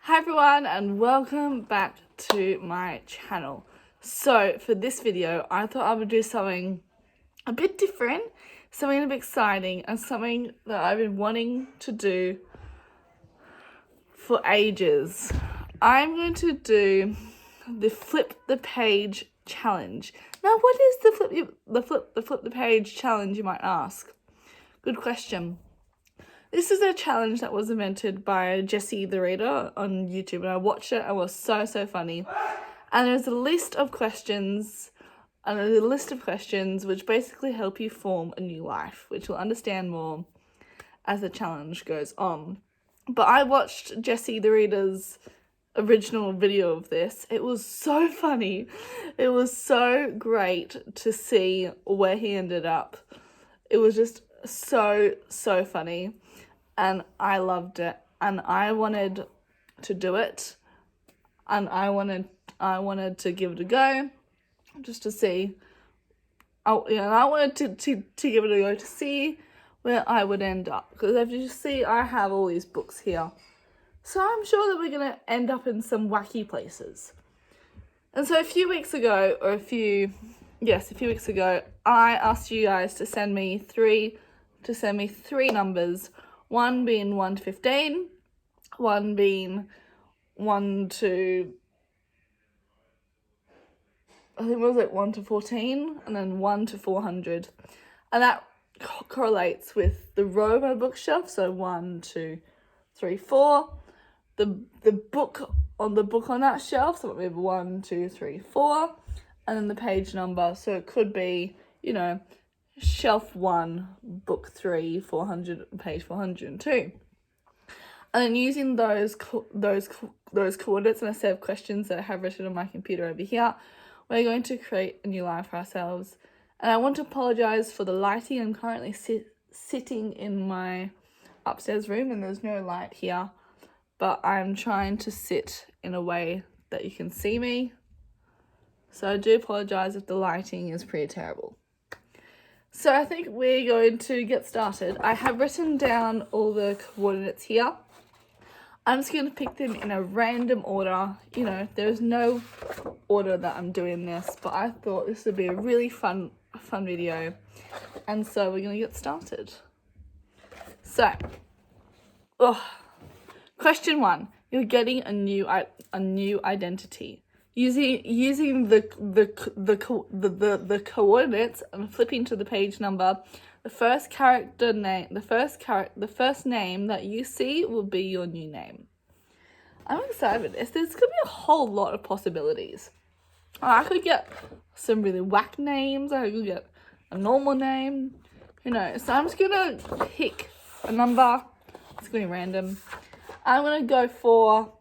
Hi everyone and welcome back to my channel. So for this video I thought I would do something a bit different, something a bit exciting and something that I've been wanting to do for ages. I'm going to do the flip the page challenge. Now what is the flip the page challenge, you might ask? Good question. This is a challenge that was invented by Jessie the Reader on YouTube, and I watched it and it was so funny. And there's a list of questions, which basically help you form a new life, which you'll understand more as the challenge goes on. But I watched Jessie the Reader's original video of this. It was so funny. It was so great to see where he ended up. It was just so funny. And I loved it, and I wanted to do it, and I wanted to give it a go, just to see. I wanted to give it a go to see where I would end up, because as you see, I have all these books here, so I'm sure that we're gonna end up in some wacky places. And so a few weeks ago, I asked you guys to send me three numbers. One being 1 to 15, one being 1 to, I think it was like 1 to 14, and then 1 to 400. And that correlates with the row of my bookshelf, so 1, 2, 3, 4. The book on that shelf, so it would be 1, 2, 3, 4. And then the page number, so it could be, shelf 1, book 3, 400, page 402. And then using those coordinates and a set of questions that I have written on my computer over here, we're going to create a new life for ourselves. And I want to apologize for the lighting. I'm currently sitting in my upstairs room and there's no light here, but I'm trying to sit in a way that you can see me. So I do apologize if the lighting is pretty terrible. So I think we're going to get started. I have written down all the coordinates here. I'm just going to pick them in a random order. There's no order that I'm doing this, but I thought this would be a really fun video. And so we're going to get started. So, question 1. You're getting a new identity. Using the coordinates and flipping to the page number, the first name that you see will be your new name. I'm excited for this. There's gonna be a whole lot of possibilities. I could get some really whack names. I could get a normal name. Who knows? So I'm just gonna pick a number. It's gonna be random. I'm gonna go for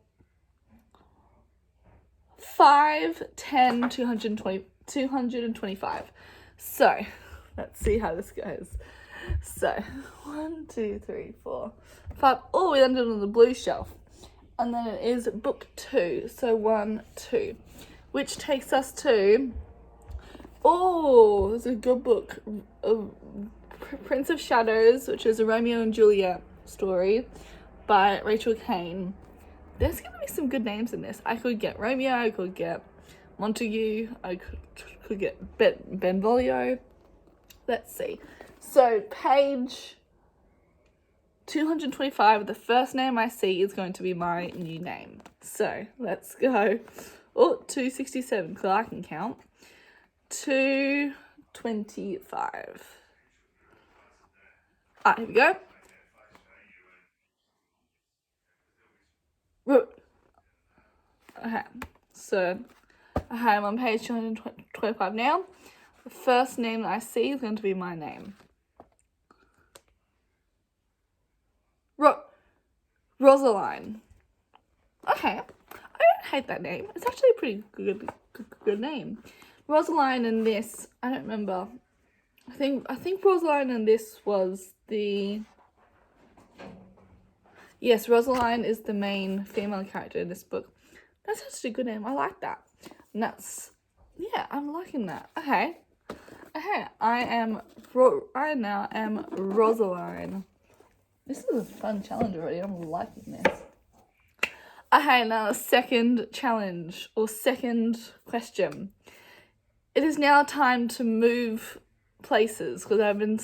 5, 10, 220, 225. So, let's see how this goes. So, 1, 2, 3, 4, 5. Oh, we ended on the blue shelf. And then it is book 2. So, 1, 2. Which takes us to, there's a good book. Prince of Shadows, which is a Romeo and Juliet story by Rachel Kane. There's going to be some good names in this. I could get Romeo, I could get Montague, I could get Benvolio. Let's see. So page 225, the first name I see is going to be my new name. So let's go. 267, because I can count. 225. Here we go. Okay, so I'm on page 225 now. The first name that I see is going to be my name. Rosaline. Okay, I don't hate that name. It's actually a pretty good name. Rosaline in this, I don't remember. I think Rosaline in this was the... Yes, Rosaline is the main female character in this book. That's actually a good name. I like that. And I'm liking that. Okay. I now am Rosaline. This is a fun challenge already. I'm liking this. I Okay, now the second challenge or second question. It is now time to move places because I've been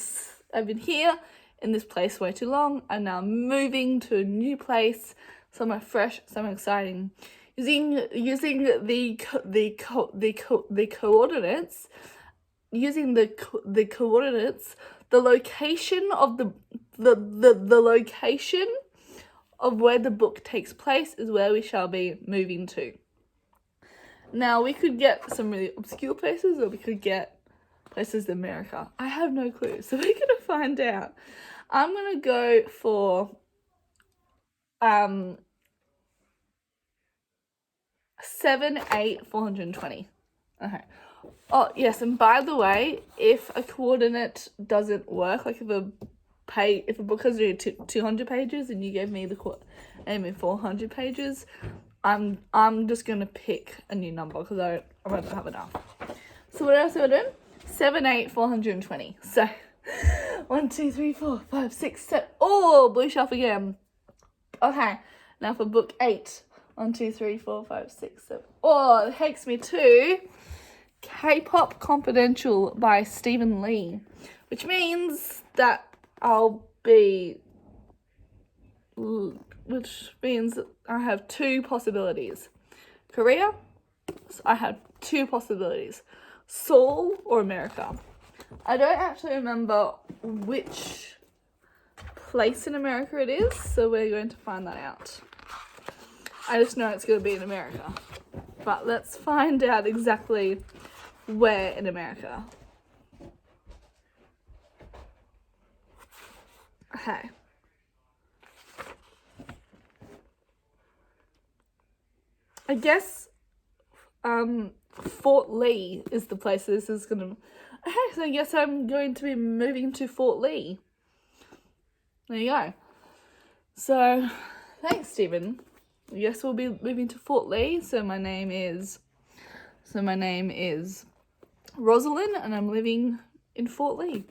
here in this place way too long. I'm now moving to a new place, somewhere fresh, somewhere exciting. Using the coordinates, the location of the location of where the book takes place is where we shall be moving to. Now, we could get some really obscure places, or we could get places in America. I have no clue, so we're going to find out. I'm going to go for 7, 8, 420. Okay. Oh, yes, and by the way, if a coordinate doesn't work, like if a book has 200 pages and you gave me 400 pages, I'm just gonna pick a new number because I don't have enough. So what else am I doing? 7, 8, 420. So 1, 2, 3, 4, 5, 6, 7. Oh, blue shelf again. Okay, now for book 8. 1, 2, 3, 4, 5, 6, 7. Oh, it takes me to K-Pop Confidential by Stephen Lee, which means that which means I have 2 possibilities. Korea, so I have 2 possibilities. Seoul or America. I don't actually remember which place in America it is, so we're going to find that out. I just know it's going to be in America. But let's find out exactly where in America. Okay. I guess Fort Lee is the place this is going to... Okay, so I guess I'm going to be moving to Fort Lee. There you go. So, thanks, Stephen. Yes, we'll be moving to Fort Lee. So my name is Rosalind, and I'm living in Fort Lee.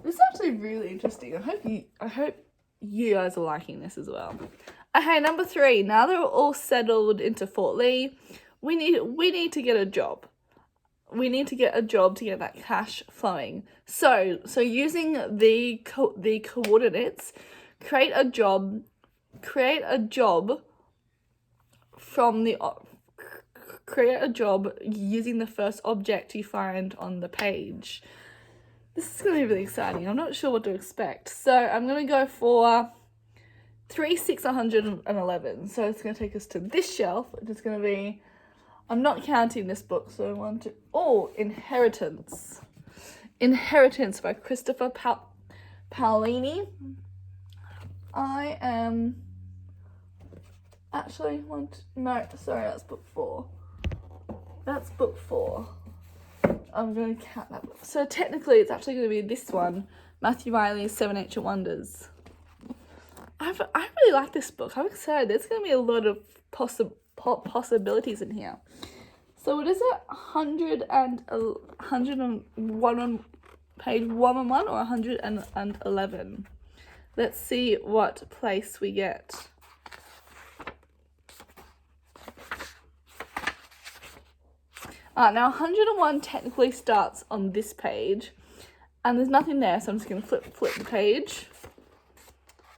This is actually really interesting. I hope you guys are liking this as well. Okay, number 3. Now they're all settled into Fort Lee. We need to get a job. We need to get a job to get that cash flowing. So using the coordinates, create a job using the first object you find on the page. This is going to be really exciting. I'm not sure what to expect. So I'm going to go for 3, 6, 111. So it's going to take us to this shelf. It's going to be, I'm not counting this book. So 1, 2, Inheritance. Inheritance by Christopher Paolini. I am actually that's book 4. That's book 4. I'm going to count that book. So technically it's actually going to be this one, Matthew Riley's 7 Ancient Wonders. I really like this book. I'm excited. There's going to be a lot of possibilities in here. So what is it? 101 on page 111 or 111? Let's see what place we get. Now 101 technically starts on this page, and there's nothing there, so I'm just going to flip the page.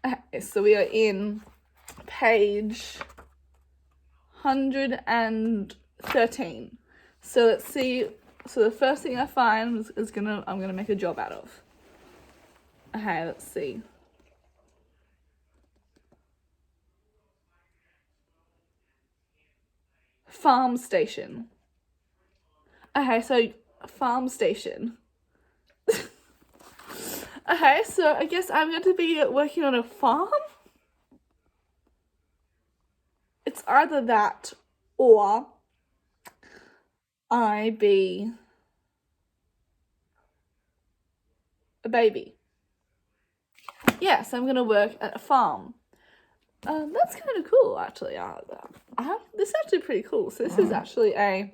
Okay, so we are in page 113. So let's see. So the first thing I find I'm gonna make a job out of. Okay, let's see. Farm station. Okay, so farm station. Okay, so I guess I'm going to be working on a farm. It's either that or I be a baby. Yes, I'm going to work at a farm. That's kind of cool, actually. This is actually pretty cool. So this is actually a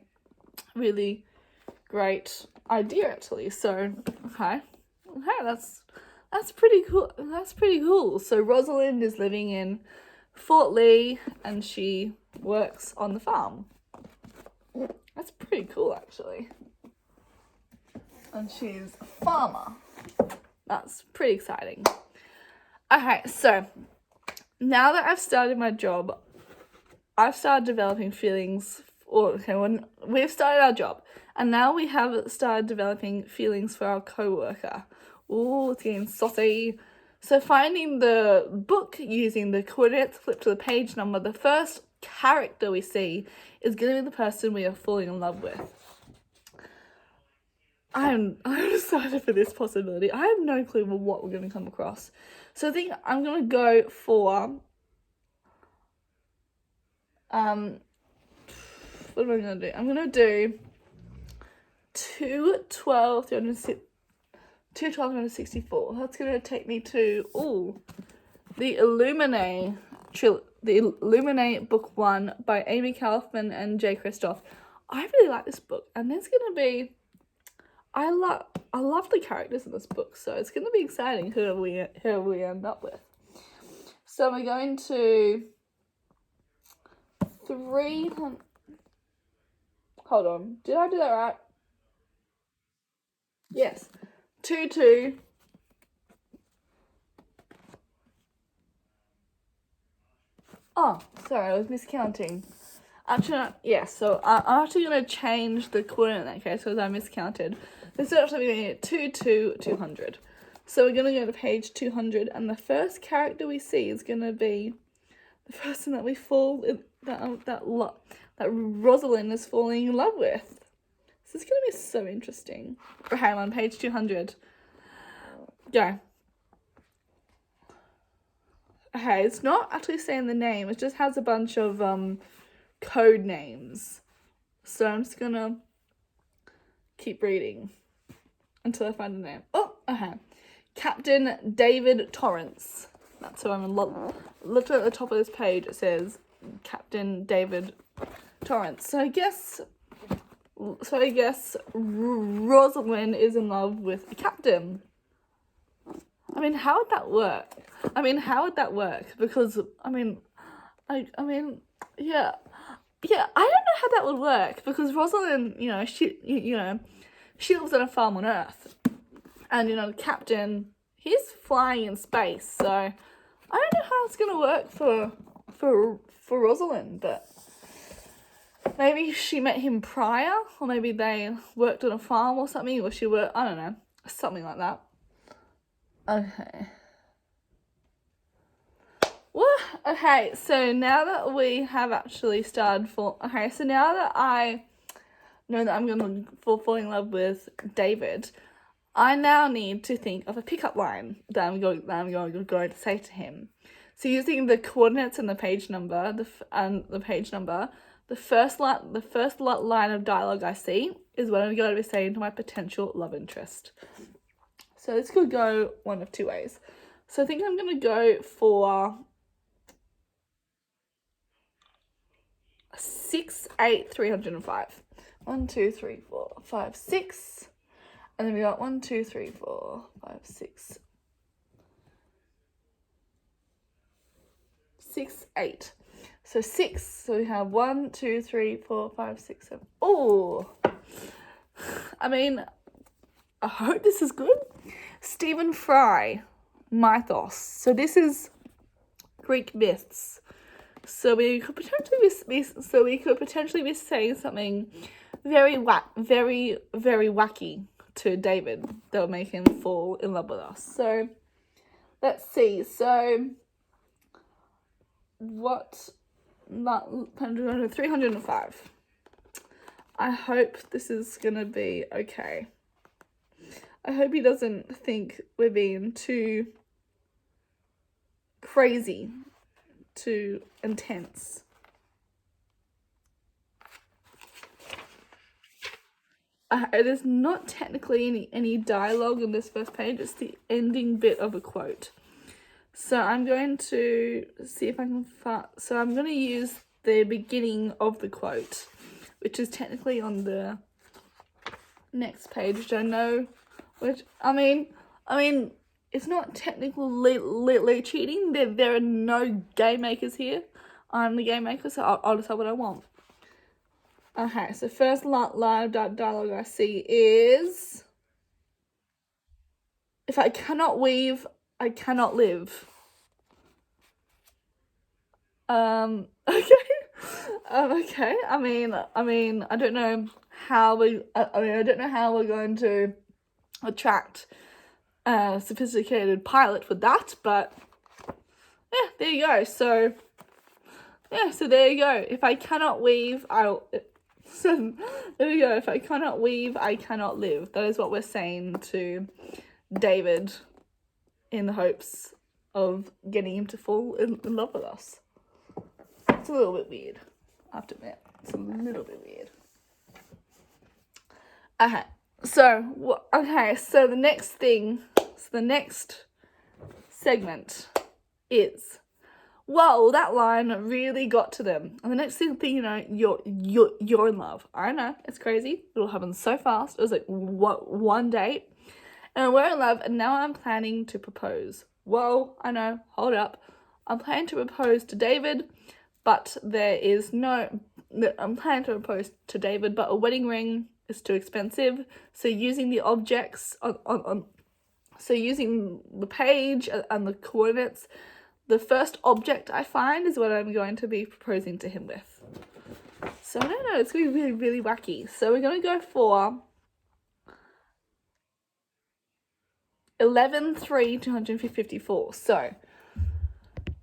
really great idea, actually. So, okay, that's pretty cool. That's pretty cool. So Rosalind is living in Fort Lee, and she works on the farm. That's pretty cool, actually. And she's a farmer. That's pretty exciting. Okay, so now that I've started my job, I've started developing feelings. When we've started our job, and now we have started developing feelings for our co-worker. Ooh, it's getting saucy. So finding the book using the coordinates, flip to the page number, the first character we see is going to be the person we are falling in love with. I'm excited for this possibility. I have no clue what we're going to come across. So I think I'm going to go for what am I going to do? I'm going to do 212,364. That's going to take me to, the Illuminate Book 1 by Amy Kaufman and Jay Kristoff. I really like this book, and there's going to be, I love the characters in this book, so it's going to be exciting who we end up with. So we're going to 300. Hold on, did I do that right? Yes, 22. Oh, sorry, I was miscounting. Actually, yes, so I'm actually going to change the coordinate in that case because I miscounted. This is actually going to be 200. So we're going to go to page 200, and the first character we see is going to be the person that we fall in, that Rosalind is falling in love with. This is going to be so interesting. Okay, I'm on page 200. Go. Okay, it's not actually saying the name. It just has a bunch of code names. So I'm just gonna keep reading until I find a name. Oh, okay. Captain David Torrance. That's who I'm look at the top of this page. It says Captain David Torrance. So I guess Rosalind is in love with a captain. I mean, how would that work? Because yeah, I don't know how that would work, because Rosalind, she lives on a farm on Earth, and the captain, he's flying in space. So I don't know how it's gonna work for Rosalind, but maybe she met him prior, or maybe they worked on a farm or something, or she worked, I don't know, something like that. Okay. Okay, so now that we have actually started so now that I know that I'm going to fall in love with David, I now need to think of a pickup line that I'm going to say to him. So using the coordinates and the page number, the first line of dialogue I see is what I'm going to be saying to my potential love interest. So this could go one of two ways. So I think I'm going to go for 68305. 1, 2, 3, 4, 5, 6. And then we got 1, 2, 3, 4, 5, 6. 6, 8. So 6. So we have 1, 2, 3, 4, 5, 6, 7. Oh, I mean, I hope this is good. Stephen Fry, mythos. So this is Greek myths. So we could potentially be saying something very wacky to David that will make him fall in love with us. So let's see. So what? 305. I hope this is gonna be okay. I hope he doesn't think we're being too crazy, too intense. There's not technically any dialogue in this first page. It's the ending bit of a quote. So I'm going to see if I can so I'm going to use the beginning of the quote, which is technically on the next page, which I know, I mean, it's not technically cheating. There are no game makers here. I'm the game maker, so I'll decide what I want. Okay, so first line of dialogue I see is, if I cannot weave, I cannot live. Okay. Okay. I mean, I don't know how I don't know how we're going to attract a sophisticated pilot with that, but yeah, there you go. So yeah, so there you go. If I cannot weave, so there we go. If I cannot weave, I cannot live. That is what we're saying to David in the hopes of getting him to fall in love with us. It's a little bit weird, I have to admit. It's a little bit weird. Okay, so the next segment is, whoa, that line really got to them. And the next thing you know, you're in love. I know, it's crazy. It'll happen so fast. It was like one date, and we're in love, and now I'm planning to propose. Whoa, I know, hold up. I'm planning to propose to David, but I'm planning to propose to David, but a wedding ring is too expensive. So using the objects so using the page and the coordinates, the first object I find is what I'm going to be proposing to him with. So I don't know, it's going to be really, really wacky. So we're going to go for 11,354. So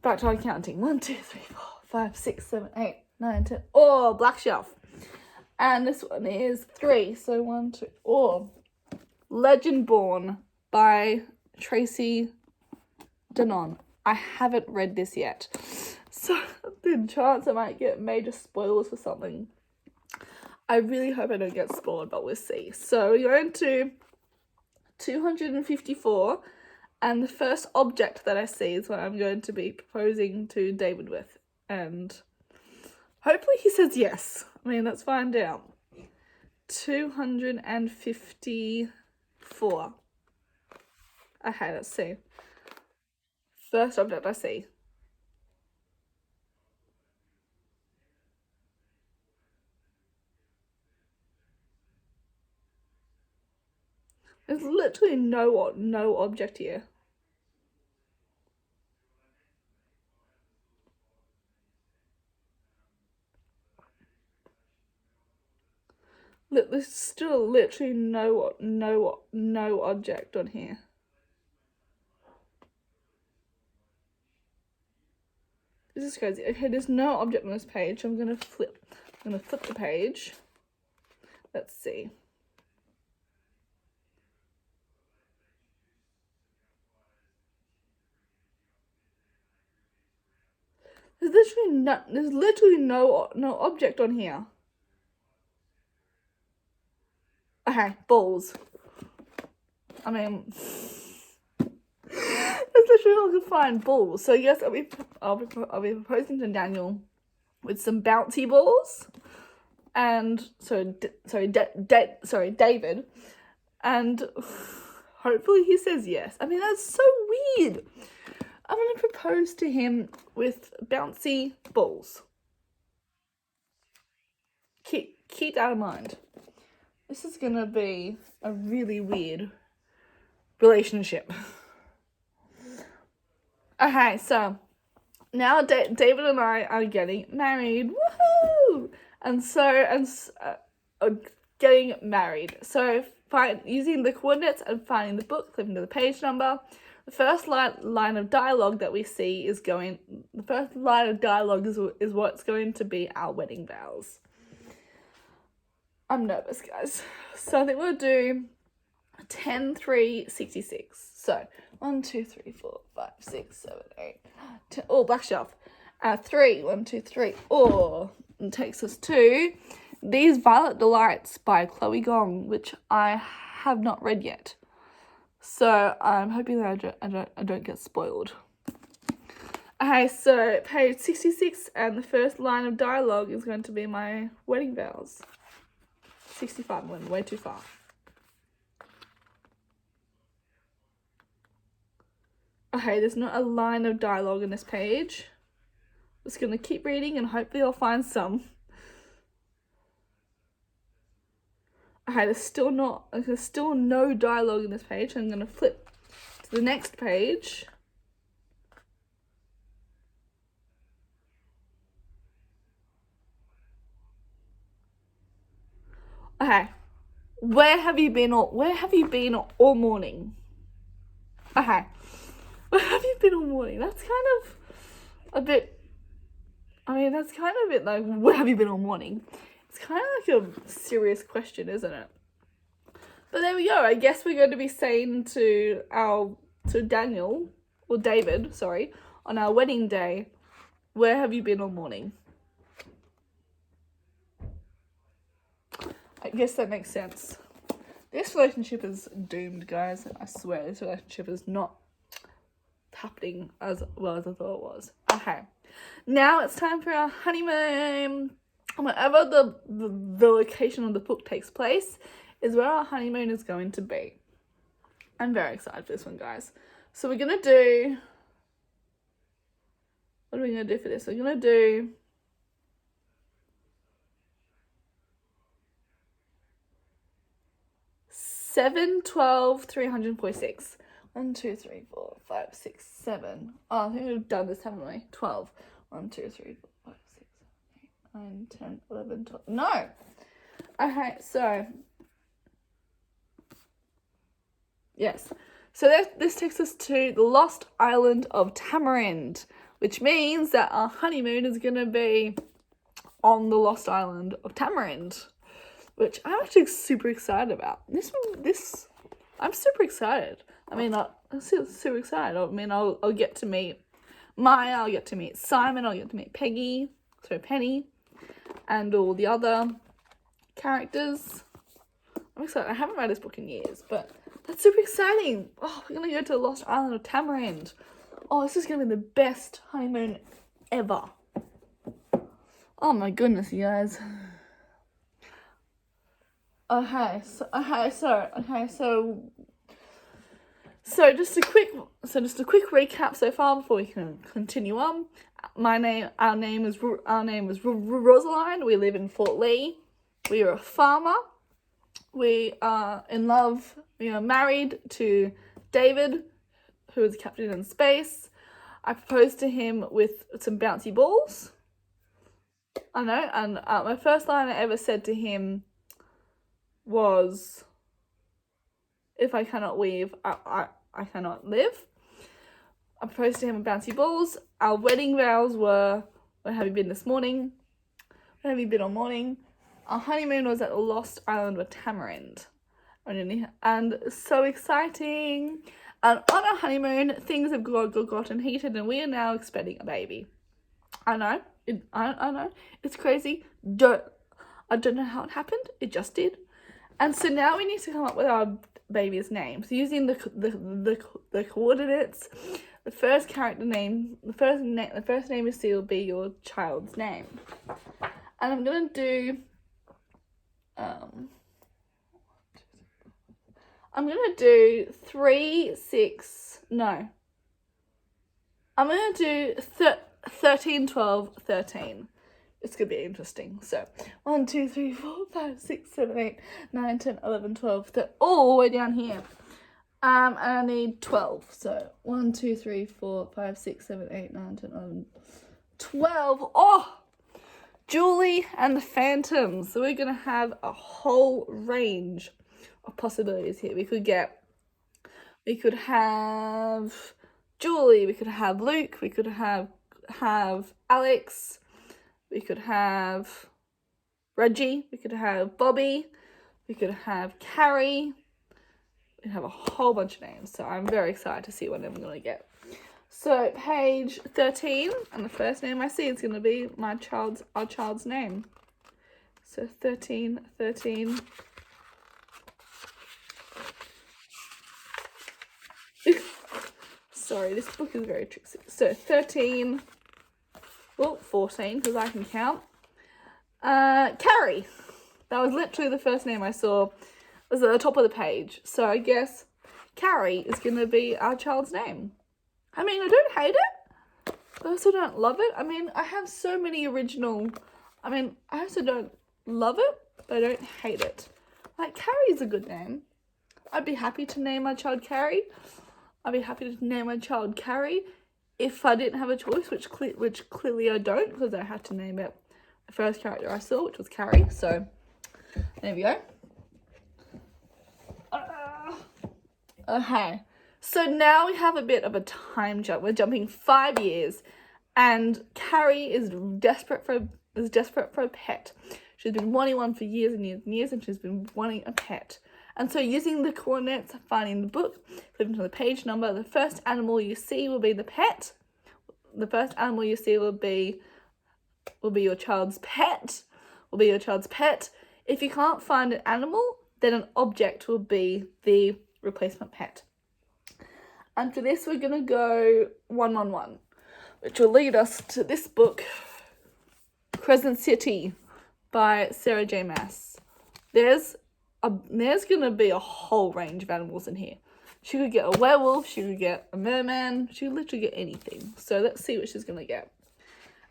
back to our counting. 1, 2, 3, 4, 5, 6, 7, 8, 9, 10. Oh, black shelf. And this one is 3. So 1, 2. Oh, Legend Born by Tracy Denon. I haven't read this yet, so the chance I might get major spoilers for something. I really hope I don't get spoiled, but we'll see. So we're going to 254, and the first object that I see is what I'm going to be proposing to David with, and hopefully he says yes. I mean, let's find out. 254. Okay, let's see. First object I see. There's literally no object here. There's still literally no object on here. This is crazy. Okay, there's no object on this page. I'm gonna flip the page. Let's see. There's literally no object on here. Okay, balls. I mean, that's literally all I can find, balls. So yes, I'll be proposing to Daniel with some bouncy balls, and David, and hopefully he says yes. I mean, that's so weird. I'm gonna propose to him with bouncy balls. Keep that in mind. This is gonna be a really weird relationship. Okay, so now David and I are getting married. Woohoo! And getting married. So using the coordinates and finding the book, flipping to the page number. The first line of dialogue that we see is what's going to be our wedding vows. I'm nervous, guys. So I think we'll do 10, 3, 66. So 1, 2, 3, 4, 5, 6, 7, 8, 10. Oh, black shelf. 3, 1, 2, 3. Oh, and takes us to These Violet Delights by Chloe Gong, which I have not read yet. So I'm hoping that I don't get spoiled. Okay, so page 66, and the first line of dialogue is going to be my wedding vows. 65 went way too far. Okay, there's not a line of dialogue in this page. I'm just going to keep reading and hopefully I'll find some. Okay, there's still no dialogue in this page. I'm going to flip to the next page. Okay, where have you been all morning? Okay, where have you been all morning? That's kind of a bit. I mean, that's kind of it. Like, where have you been all morning? It's kind of like a serious question, isn't it? But there we go. I guess we're going to be saying to Daniel, or David, sorry, on our wedding day, where have you been all morning? I guess that makes sense. This relationship is doomed, guys. I swear, this relationship is not happening as well as I thought it was. Okay. Now it's time for our honeymoon. Wherever the location of the book takes place is where our honeymoon is going to be. I'm very excited for this one, guys. So we're going to do... What are we going to do for this? We're going to do... 7, 12, 346. 1, 2, 3, 4, 5, 6, 7. Oh, I think we've done this, haven't we? 12. 1, 2, 3, 4, 5, 6, 7, 8, 9, 10, 11, 12. No! Okay, so... Yes. So this takes us to the lost island of Tamarind, which means that our honeymoon is going to be on the lost island of Tamarind, which I'm actually super excited about. I'm super excited. I mean, I'm super excited. I mean, I'll get to meet Maya, I'll get to meet Simon, I'll get to meet Penny, and all the other characters. I'm excited. I haven't read this book in years, but that's super exciting. Oh, we're going to go to the lost island of Tamarind. Oh, this is going to be the best honeymoon ever. Oh my goodness, you guys. Okay, so just a quick recap so far before we can continue on. Our name is Rosaline. We live in Fort Lee. We are a farmer. We are in love. We are married to David, who is a captain in space. I proposed to him with some bouncy balls. I know, and my first line I ever said to him was, if I cannot weave, I cannot live. I proposed to him with bouncy balls. Our wedding vows were, where have you been this morning? Where have you been all morning? Our honeymoon was at the lost island of Tamarind. And so exciting. And on our honeymoon, things have gotten heated and we are now expecting a baby. I know. I know. It's crazy. I don't know how it happened. It just did. And so now we need to come up with our baby's name. So using the coordinates, the first character name, the first name is will be your child's name. And I'm gonna do I'm gonna do 3, 6. No. I'm gonna do 13, 12, 13. It's going to be interesting. So, 1, 2, 3, 4, 5, 6, 7, 8, 9, 10, 11, 12, 13, all the way down here. And I need 12. So, 1, 2, 3, 4, 5, 6, 7, 8, 9, 10, 11, 12. Oh! Julie and the Phantoms. So, we're going to have a whole range of possibilities here. We could have Julie. We could have Luke. We could have Alex. We could have Reggie, we could have Bobby, we could have Carrie, we have a whole bunch of names, so I'm very excited to see what I'm going to get. So page 13, and the first name I see is going to be our child's name. So 13. Sorry, this book is very tricksy. So 13... Well, 14, because I can count. Carrie. That was literally the first name I saw. It was at the top of the page. So I guess Carrie is going to be our child's name. I mean, I don't hate it, but I also don't love it. I mean, I have so many original... I mean, I also don't love it, but I don't hate it. Like, Carrie's a good name. I'd be happy to name my child Carrie. I'd be happy to name my child Carrie if I didn't have a choice, which clearly I don't, because I had to name it the first character I saw, which was Carrie. So, there we go. Okay. So now we have a bit of a time jump. We're jumping 5 years, and Carrie is desperate for a pet. She's been wanting one for years and years and years, and she's been wanting a pet. And so using the coordinates, finding the book, flipping to the page number, the first animal you see will be the pet. The first animal you see will be your child's pet. If you can't find an animal, then an object will be the replacement pet. And for this, we're going to go 111, which will lead us to this book, Crescent City by Sarah J. Maas. There's going to be a whole range of animals in here. She could get a werewolf, she could get a merman, she could literally get anything. So let's see what she's going to get.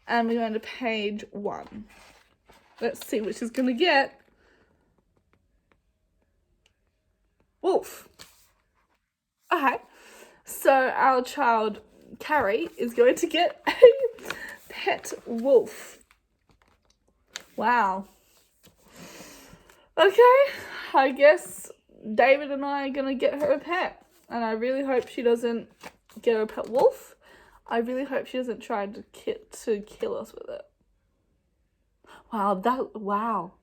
And we're going to page 1. Let's see what she's going to get. Wolf. Okay. So our child, Carrie, is going to get a pet wolf. Wow. Okay, I guess David and I are going to get her a pet. And I really hope she doesn't get her a pet wolf. I really hope she doesn't try to kill us with it. Wow.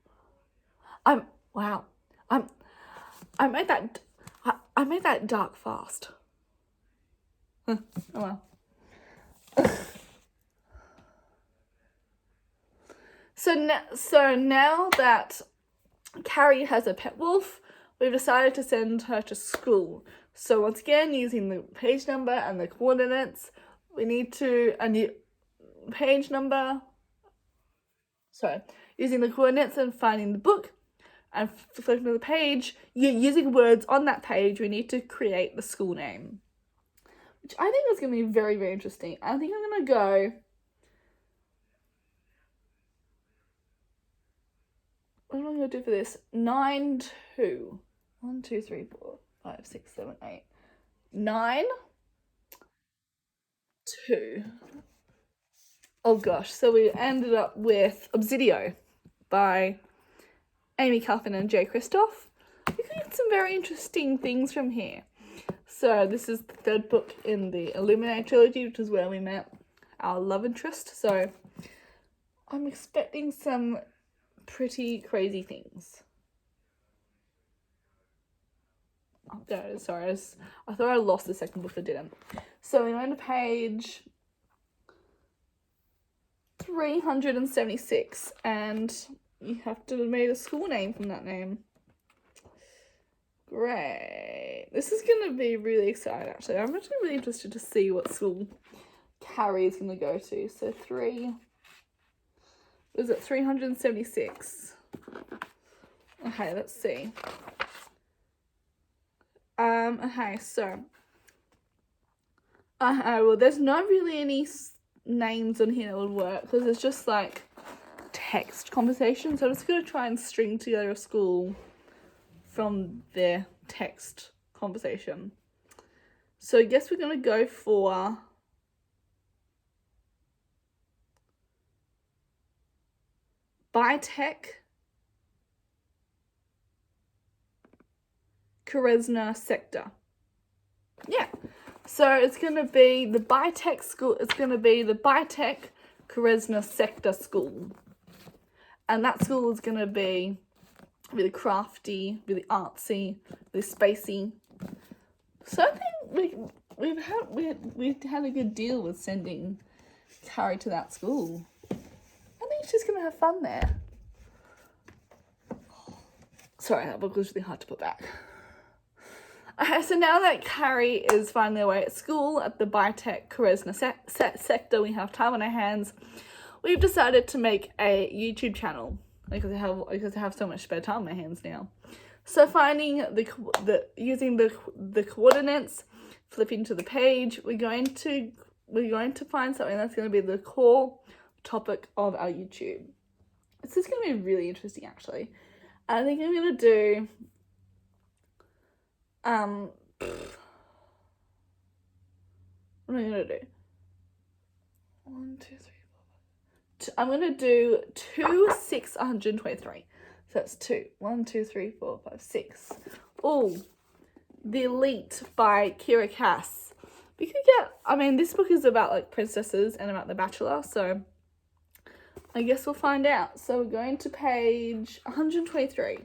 I made that dark fast. Oh well. So now that Carrie has a pet wolf, we've decided to send her to school. So once again, using the page number and the coordinates, we need to using the coordinates and finding the book and flipping to the page, using words on that page, we need to create the school name, which I think is going to be very, very interesting. I think I'm going to go... What am I going to do for this? 9, 2. 1, 2, 3, 4, 5, 6, 7, 8. 9, 2. Oh gosh, so we ended up with Obsidio by Amy Cuffin and Jay Kristoff. We could get some very interesting things from here. So this is the third book in the Illuminate trilogy, which is where we met our love interest. So I'm expecting some pretty crazy things. Oh, no, sorry, I thought I lost the second book, I didn't. So we went to page 376, and you have to make a school name from that name. Great. This is going to be really exciting, actually. I'm actually really interested to see what school Carrie is going to go to. So 376? Okay, let's see. Okay, so... well, there's not really any names on here that would work, because it's just, like, text conversation. So I'm just going to try and string together a school from their text conversation. So I guess we're going to go for... Bitech Karesna sector. Yeah. So it's going to be the Bitech school. It's going to be the Bitech Karesna sector school. And that school is going to be really crafty, really artsy, really spacey. So I think we've had a good deal with sending Carrie to that school. I think she's going to have fun there. Sorry, that book was really hard to put back. Okay, so now that Carrie is finally away at school at the Bitech Karesna sector, we have time on our hands. We've decided to make a YouTube channel because I have so much spare time on my hands now. So finding using the coordinates, flipping to the page, we're going to find something that's going to be the core topic of our YouTube. This is going to be really interesting, actually. I think I'm going to do what am I going to do? 1, 2, 3, 4, 5. I'm going to do 2, 6, 123. So that's 2. 1, 2, 3, 4, 5, 6. Oh, The Elite by Kira Cass. We could get, I mean, this book is about like princesses and about the Bachelor, so I guess we'll find out. So we're going to page 123.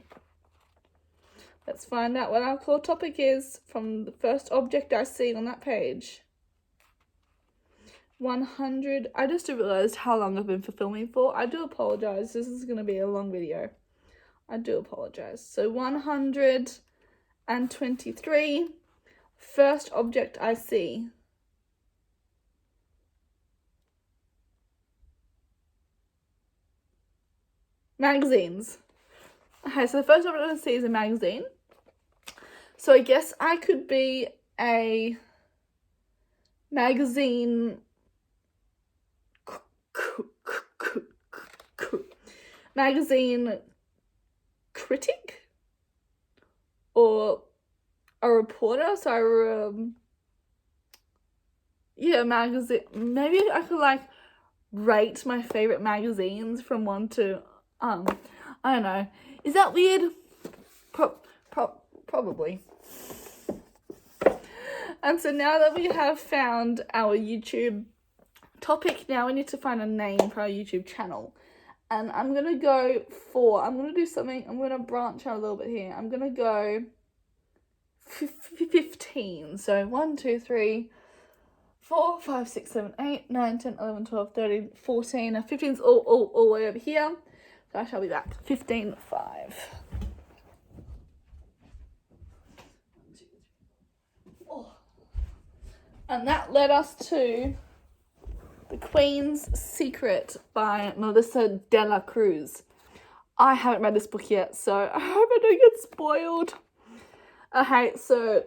Let's find out what our core topic is from the first object I see on that page. 100. I just realised how long I've been filming for. I do apologise. This is going to be a long video. I do apologise. So 123. First object I see. Magazines. Okay, so the first object I see is a magazine. So I guess I could be a magazine critic or a reporter. So magazine. Maybe I could like rate my favorite magazines from 1 to I don't know. Is that weird? Probably. And so now that we have found our YouTube topic, now we need to find a name for our YouTube channel. And I'm going to go I'm going to do something, I'm going to branch out a little bit here. I'm going to go 15. So 1, 2, 3, 4, 5, 6, 7, 8, 9, 10, 11, 12, 13, 14. Now 15's all the way over here. So I shall be back. 15, 5. And that led us to The Queen's Secret by Melissa de la Cruz. I haven't read this book yet, so I hope I don't get spoiled. Okay, so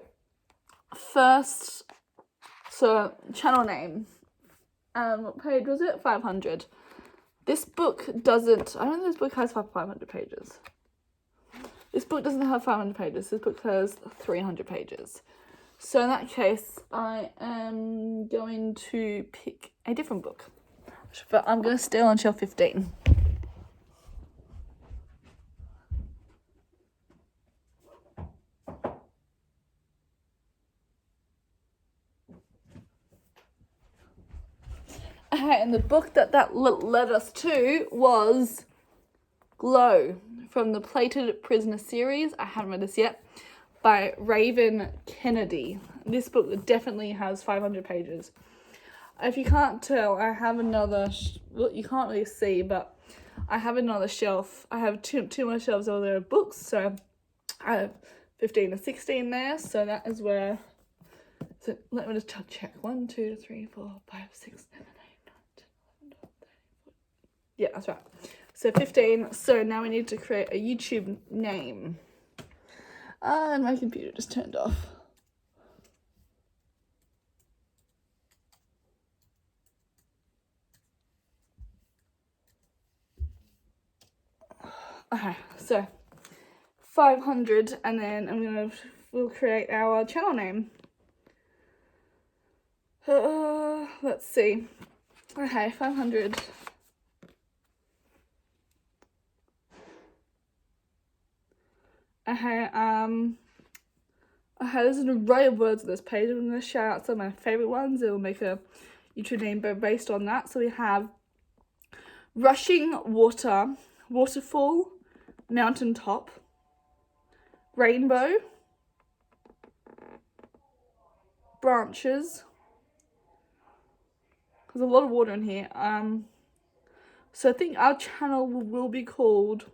channel name. What page was it? 500. This book doesn't, I don't think this book has 500 pages. This book doesn't have 500 pages. This book has 300 pages. So in that case, I am going to pick a different book. But I'm going to stay on shelf 15. Okay, and the book that led us to was Glow from the Plated Prisoner series. I haven't read this yet. By Raven Kennedy. This book definitely has 500 pages. If you can't tell, I have another, you can't really see, but I have another shelf. I have two more shelves over there of books, so I have 15 to 16 there, so that is where, so let me just check. 1, 2, 3, 4, 5, 6, 7, 8, 9, 10, 11, 12, 13, 14. Yeah, that's right. So 15, so now we need to create a YouTube name. And my computer just turned off. Okay, so 500, and then we'll create our channel name. Let's see. Okay, 500. Okay, there's an array of words on this page. I'm going to shout out some of my favourite ones. It will make a YouTube name based on that. So we have rushing water, waterfall, mountaintop, rainbow, branches. There's a lot of water in here. So I think our channel will be called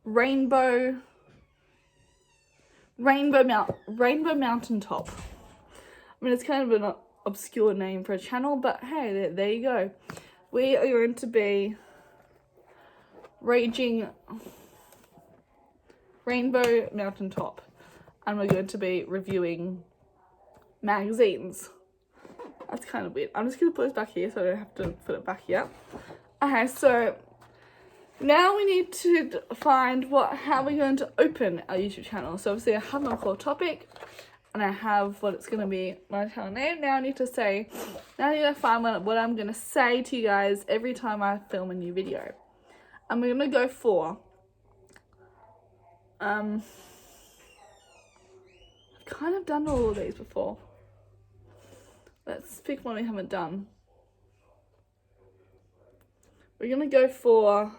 Rainbow Mountaintop. I mean, it's kind of an obscure name for a channel, but hey, there you go. We are going to be Raging Rainbow Mountaintop, and we're going to be reviewing magazines. That's kind of weird. I'm just going to put this back here so I don't have to put it back here. Okay, so now we need to find how we're going to open our YouTube channel. So obviously I have my core topic and I have what it's going to be, my channel name. Now I need to find what I'm going to say to you guys every time I film a new video. And we're going to go for, I've kind of done all of these before. Let's pick one we haven't done. We're going to go for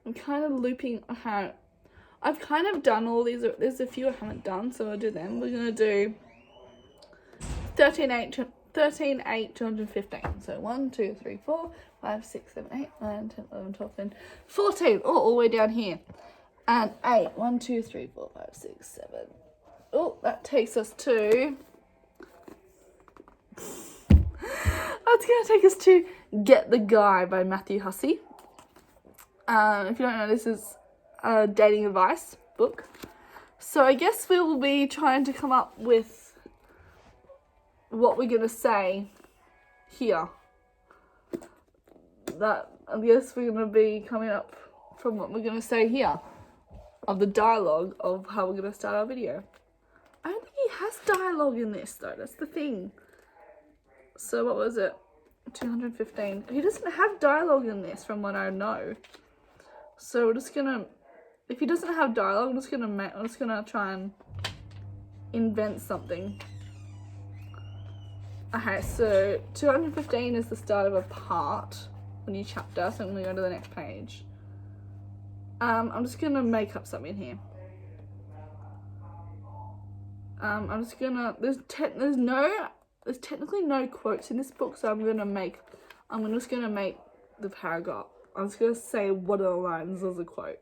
I'm kind of looping how I've kind of done all these. There's a few I haven't done, so I'll do them. We're going to do 13, 8, 215. So 1, 2, 3, 4, 5, 6, 7, 8, 9, 10, 11, 12, 13, 14. Oh, all the way down here. And 8. 1, 2, 3, 4, 5, 6, 7. Oh, that takes us to... That's going to take us to Get the Guy by Matthew Hussey. If you don't know, this is a dating advice book. So I guess we will be trying to come up with what we're going to say here. That I guess we're going to be coming up from what we're going to say here. Of the dialogue of how we're going to start our video. I don't think he has dialogue in this though, that's the thing. So what was it? 215. He doesn't have dialogue in this from what I know. So we're just gonna, if he doesn't have dialogue, I'm just gonna try and invent something. Okay, so 215 is the start of a part, a new chapter, so I'm gonna go to the next page. I'm just gonna make up something here. I'm just gonna, there's technically no quotes in this book, so I'm just gonna make the paragraph. I'm just gonna say one of the lines as a quote.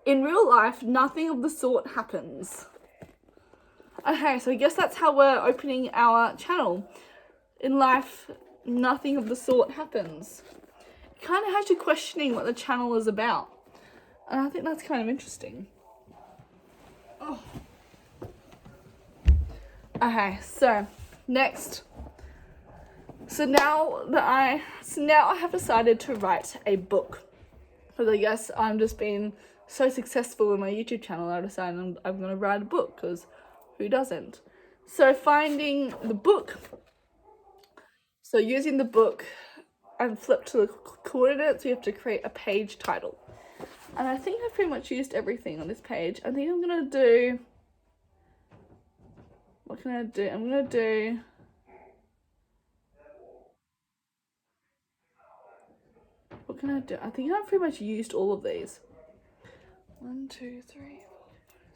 In real life, nothing of the sort happens. Okay, so I guess that's how we're opening our channel. In life, nothing of the sort happens. It kind of has you questioning what the channel is about. And I think that's kind of interesting. Oh. Okay, so next. So now I have decided to write a book. Because I guess I'm just being so successful in my YouTube channel, I decided I'm going to write a book, because who doesn't? So finding the book. So using the book and flip to the coordinates, we have to create a page title. And I think I've pretty much used everything on this page. I think I'm going to do... What can I do? I'm going to do... What can I do? I think I've pretty much used all of these. 1, 2, 3, 4,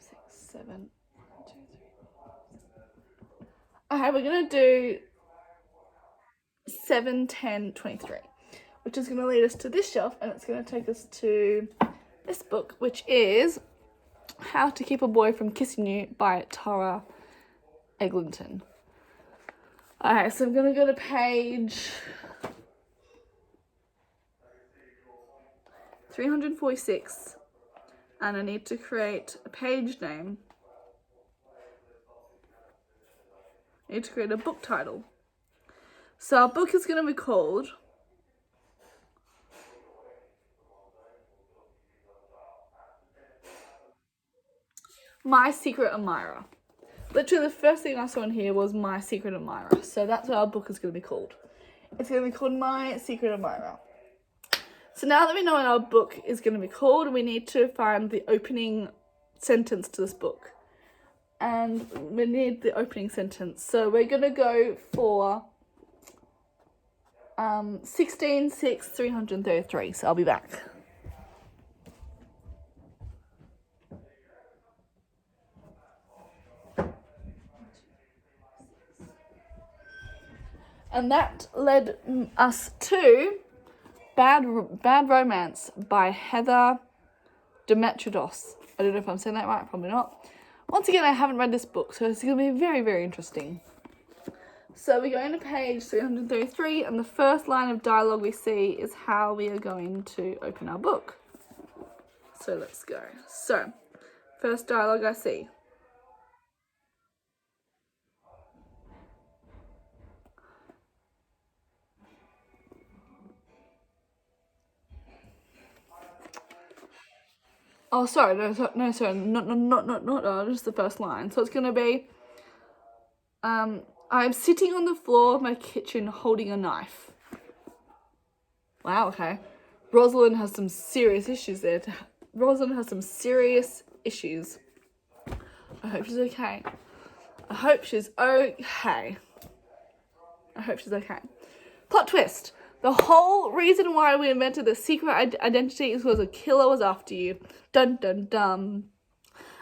5, 6, 7. 1, 2, 3, 4. Okay, we're going to do 7, 10, 23, which is going to lead us to this shelf, and it's going to take us to this book, which is How to Keep a Boy from Kissing You by Tara Eglinton. Okay, so I'm going to go to page 346, and I need to create a page name. I need to create a book title. So our book is going to be called My Secret Admirer. Literally the first thing I saw in here was My Secret Admirer. So that's what our book is going to be called. It's going to be called My Secret Admirer. So now that we know what our book is going to be called, we need to find the opening sentence to this book. And we need the opening sentence. So we're going to go for 16, 6, 333. So I'll be back. And that led us to Bad Romance by Heather Demetridos. I don't know if I'm saying that right, probably not. Once again, I haven't read this book, so it's going to be very, very interesting. So we're going to page 333, and the first line of dialogue we see is how we are going to open our book. So let's go. So, first dialogue I see. Oh, sorry, no, not just the first line. So it's going to be, I'm sitting on the floor of my kitchen holding a knife. Wow, okay. Rosalind has some serious issues there. Rosalind has some serious issues. I hope she's okay. I hope she's okay. Plot twist. The whole reason why we invented the secret identity is because a killer was after you. Dun dun dun.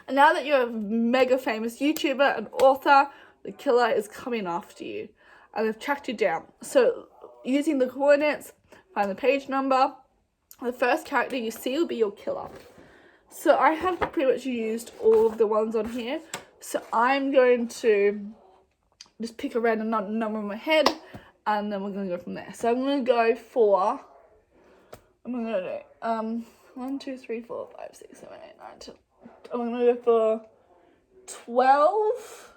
And now that you're a mega famous YouTuber and author, the killer is coming after you. And they've tracked you down. So, using the coordinates, find the page number. The first character you see will be your killer. So, I have pretty much used all of the ones on here. So, I'm going to just pick a random number in my head. And then we're going to go from there. So, I'm going to go for... 1, 2, 3, 4, 5, 6, 7, 8, 9, 10. I'm going to go for 12.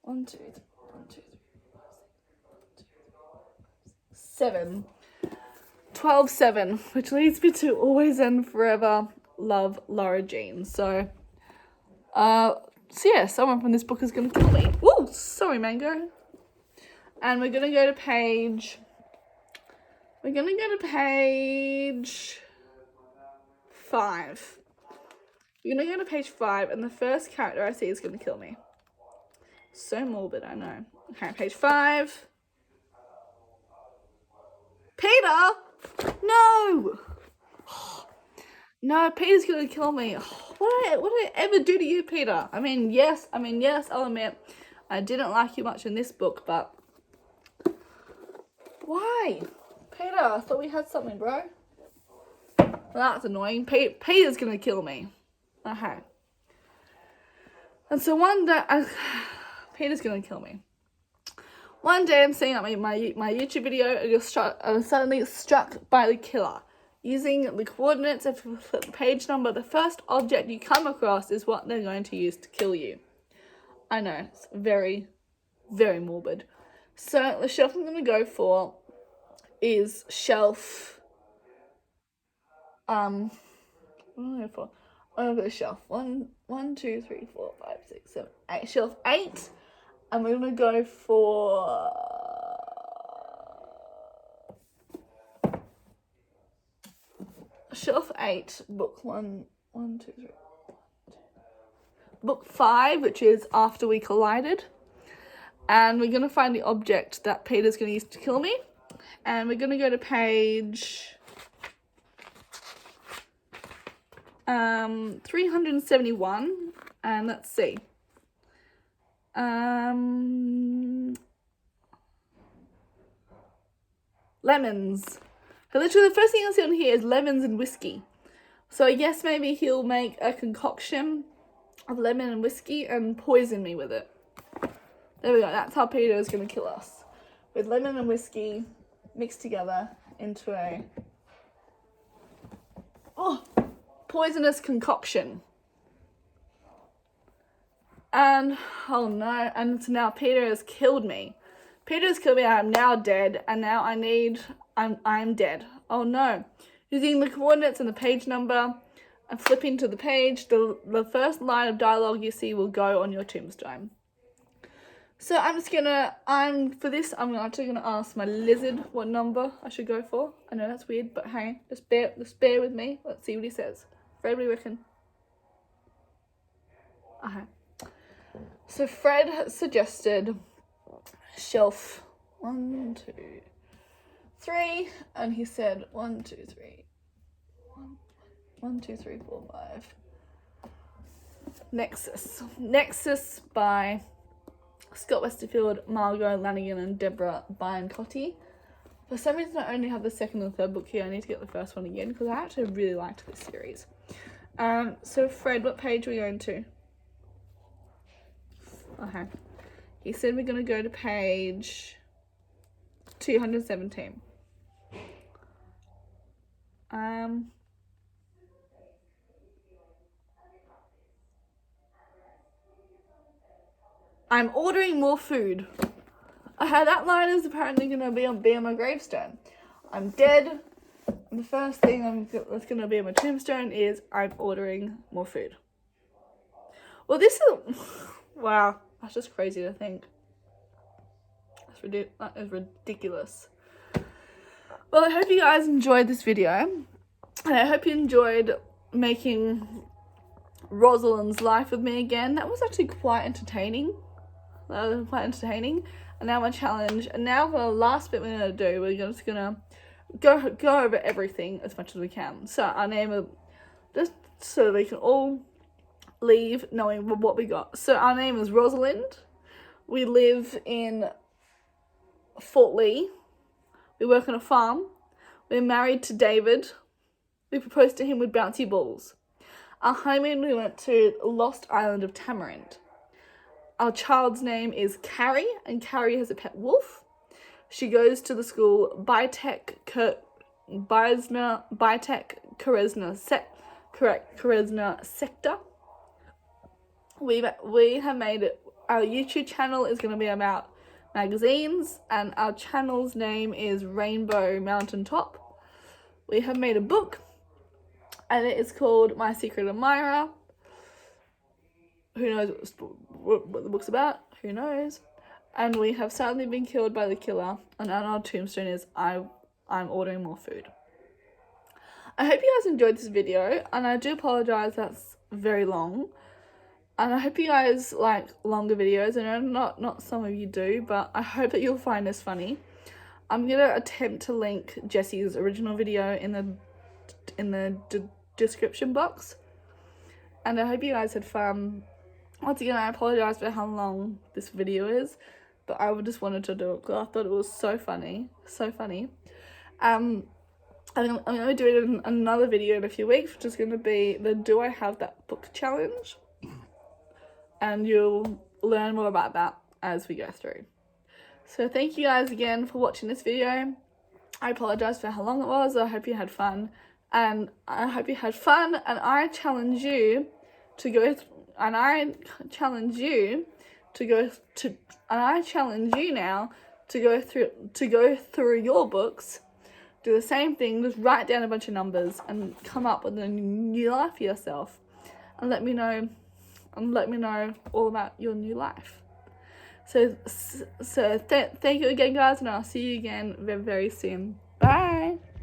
1, 2, 3, 1, 2, 3, 7. 12, 7, which leads me to always and forever love Laura Jean. So yeah, someone from this book is going to kill me. Woo, sorry, Mango. And we're going to go to page... We're going to go to page 5. We're going to go to page 5, and the first character I see is going to kill me. So morbid, I know. Okay, page 5. Peter! No! No, Peter's going to kill me. What did I ever do to you, Peter? I mean, yes, I'll admit, I didn't like you much in this book, but... Why? Peter, I thought we had something, bro. Well, that's annoying. Peter's going to kill me. Okay. And so one day... Peter's going to kill me. One day I'm seeing my YouTube video and I'm suddenly struck by the killer. Using the coordinates of the page number, the first object you come across is what they're going to use to kill you. I know, it's very, very morbid. So the shelf I'm going to go for is shelf... what am I going to go for? I'm going to go for shelf 1, 2, 3, 4, 5, 6, 7, 8. Shelf 8. And we're going to go for... Shelf 8, book 1, 2, 3. Book 5, which is After We Collided. And we're going to find the object that Peter's going to use to kill me. And we're going to go to page 371. And let's see. Lemons. So literally the first thing I see on here is lemons and whiskey. So I guess maybe he'll make a concoction of lemon and whiskey and poison me with it. There we go. That's how Peter is going to kill us. With lemon and whiskey mixed together into a poisonous concoction. And, oh no, and so now Peter has killed me. Peter's killed me, I'm now dead, and now I'm dead. Oh no. Using the coordinates and the page number, and flipping to the page, the first line of dialogue you see will go on your tombstone. So I'm actually gonna ask my lizard what number I should go for. I know that's weird, but hey, just bear with me. Let's see what he says. Fred, what do you reckon? Okay. So Fred has suggested shelf 1, 2, 3, and he said 1, 2, 3. 1, 2, 3, 4, 5. Nexus by Scott Westerfield, Margot Lanigan, and Deborah Biancotti. For some reason, I only have the second and third book here. I need to get the first one again because I actually really liked this series. So Fred, what page are we going to? Okay. He said we're going to go to page 217. I'm ordering more food. That line is apparently going to be on my gravestone. I'm dead. And the first thing that's going to be on my tombstone is I'm ordering more food. Well, this is... Wow. That's just crazy to think. That is ridiculous. Well, I hope you guys enjoyed this video. And I hope you enjoyed making Rosalind's life with me again. That was actually quite entertaining. And now my challenge. And now for the last bit we're going to do, we're just going to go over everything as much as we can. So our name is, just so we can all leave knowing what we got. So our name is Rosalind. We live in Fort Lee. We work on a farm. We're married to David. We proposed to him with bouncy balls. Our honeymoon, we went to Lost Island of Tamarind. Our child's name is Carrie, and Carrie has a pet wolf. She goes to the school Biotech Charisma Sector. We have made it. Our YouTube channel is going to be about magazines, and our channel's name is Rainbow Mountaintop. We have made a book, and it is called My Secret Admirer. Who knows what the book's about? Who knows? And we have sadly been killed by the killer, and on our tombstone is I'm ordering more food. I hope you guys enjoyed this video, and I do apologize that's very long. And I hope you guys like longer videos. I know not some of you do, but I hope that you'll find this funny. I'm gonna attempt to link Jessie's original video in the description box. And I hope you guys had fun. Once again, I apologize for how long this video is, but I just wanted to do it because I thought it was so funny, so funny. I'm going to be doing another video in a few weeks, which is going to be the Do I Have That Book challenge, and you'll learn more about that as we go through. So thank you guys again for watching this video. I apologize for how long it was. I hope you had fun, and I challenge you to go. And I challenge you now to go through your books, do the same thing, just write down a bunch of numbers and come up with a new life for yourself, and let me know all about your new life. So thank you again, guys, and I'll see you again very, very soon. Bye.